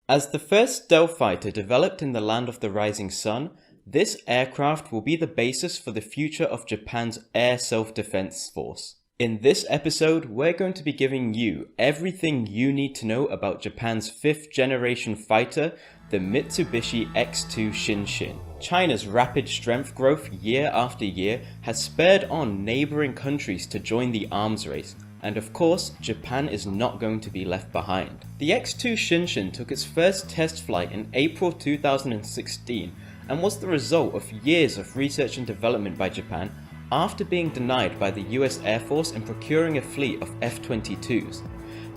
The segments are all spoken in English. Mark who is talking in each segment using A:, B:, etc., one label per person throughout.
A: As the first stealth fighter developed in the land of the rising sun, this aircraft will be the basis for the future of Japan's air self-defense force. In this episode, we're going to be giving you everything you need to know about Japan's 5th generation fighter, the Mitsubishi X2 Shinshin. China's rapid strength growth year after year has spurred on neighbouring countries to join the arms race, and of course, Japan is not going to be left behind. The X2 Shinshin took its first test flight in April 2016 and was the result of years of research and development by Japan after being denied by the US Air Force in procuring a fleet of F-22s.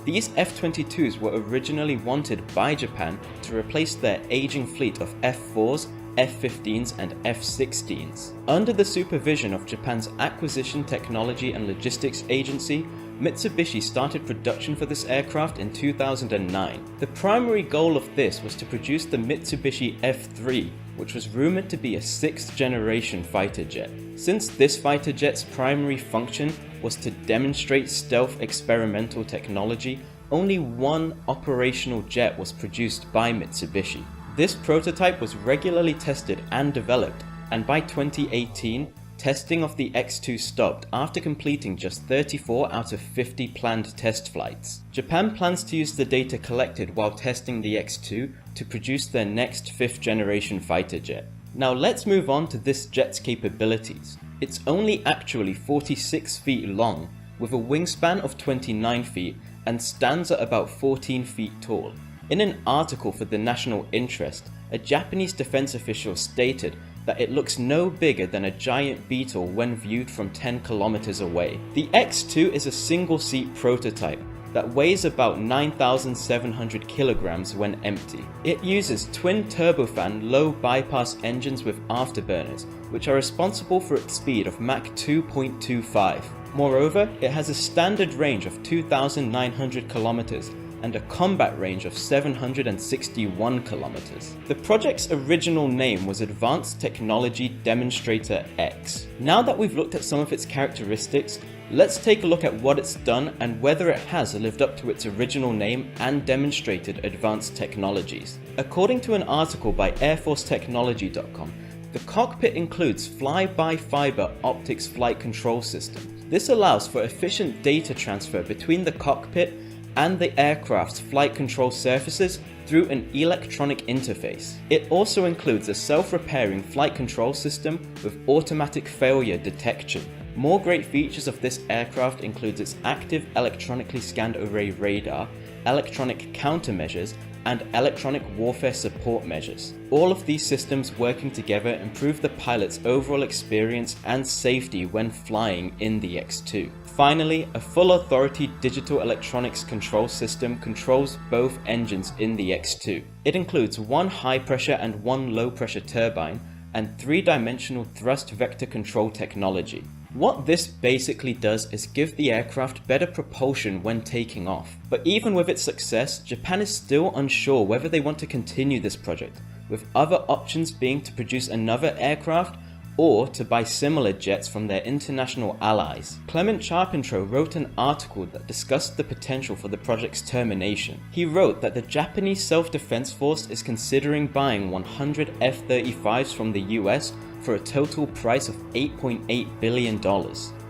A: These F-22s were originally wanted by Japan to replace their aging fleet of F-4s, F-15s and F-16s. Under the supervision of Japan's Acquisition Technology and Logistics Agency, Mitsubishi started production for this aircraft in 2009. The primary goal of this was to produce the Mitsubishi F-3, which was rumored to be a 6th generation fighter jet. Since this fighter jet's primary function was to demonstrate stealth experimental technology, only one operational jet was produced by Mitsubishi. This prototype was regularly tested and developed, and by 2018, testing of the X2 stopped after completing just 34 out of 50 planned test flights. Japan plans to use the data collected while testing the X2 to produce their next 5th generation fighter jet. Now let's move on to this jet's capabilities. It's only actually 46 feet long, with a wingspan of 29 feet and stands at about 14 feet tall. In an article for the National Interest, a Japanese defense official stated that it looks no bigger than a giant beetle when viewed from 10 kilometers away. The X2 is a single-seat prototype that weighs about 9,700 kilograms when empty. It uses twin turbofan low bypass engines with afterburners, which are responsible for its speed of Mach 2.25. Moreover, it has a standard range of 2,900 kilometers and a combat range of 761 kilometers. The project's original name was Advanced Technology Demonstrator X. Now that we've looked at some of its characteristics, let's take a look at what it's done and whether it has lived up to its original name and demonstrated advanced technologies. According to an article by airforcetechnology.com, the cockpit includes fly-by-fiber optics flight control system. This allows for efficient data transfer between the cockpit and the aircraft's flight control surfaces through an electronic interface. It also includes a self-repairing flight control system with automatic failure detection. More great features of this aircraft includes its active electronically scanned array radar, electronic countermeasures, and electronic warfare support measures. All of these systems working together improve the pilot's overall experience and safety when flying in the X2. Finally, a full authority digital electronics control system controls both engines in the X2. It includes one high pressure and one low pressure turbine and 3-dimensional thrust vector control technology. What this basically does is give the aircraft better propulsion when taking off. But even with its success, Japan is still unsure whether they want to continue this project, with other options being to produce another aircraft or to buy similar jets from their international allies. Clement Charpentreau wrote an article that discussed the potential for the project's termination. He wrote that the Japanese Self-Defense Force is considering buying 100 F-35s from the US for a total price of $8.8 billion.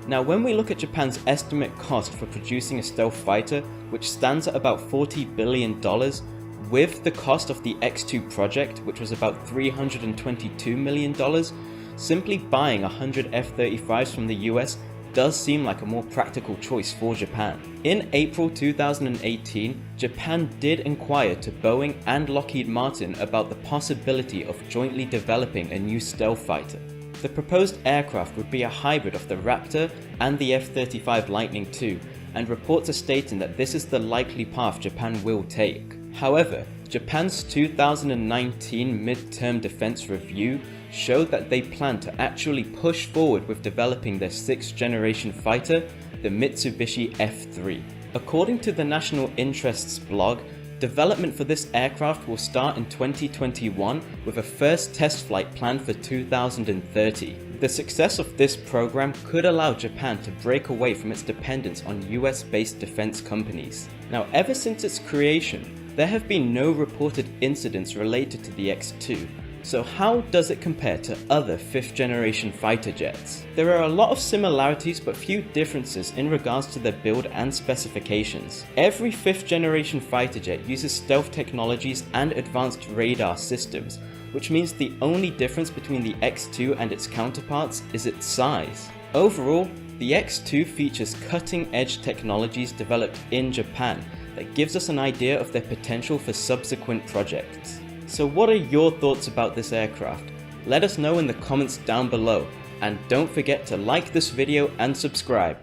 A: Now, when we look at Japan's estimate cost for producing a stealth fighter, which stands at about $40 billion, with the cost of the X2 project, which was about $322 million, simply buying 100 F-35s from the US does seem like a more practical choice for Japan. In April 2018, Japan did inquire to Boeing and Lockheed Martin about the possibility of jointly developing a new stealth fighter. The proposed aircraft would be a hybrid of the Raptor and the F-35 Lightning II, and reports are stating that this is the likely path Japan will take. However, Japan's 2019 Midterm Defense Review showed that they plan to actually push forward with developing their 6th generation fighter, the Mitsubishi F-3. According to the National Interest's blog, development for this aircraft will start in 2021 with a first test flight planned for 2030. The success of this program could allow Japan to break away from its dependence on US-based defense companies. Now, ever since its creation, there have been no reported incidents related to the X-2. So how does it compare to other 5th generation fighter jets? There are a lot of similarities but few differences in regards to their build and specifications. Every 5th generation fighter jet uses stealth technologies and advanced radar systems, which means the only difference between the X-2 and its counterparts is its size. Overall, the X-2 features cutting-edge technologies developed in Japan that gives us an idea of their potential for subsequent projects. So what are your thoughts about this aircraft? Let us know in the comments down below, and don't forget to like this video and subscribe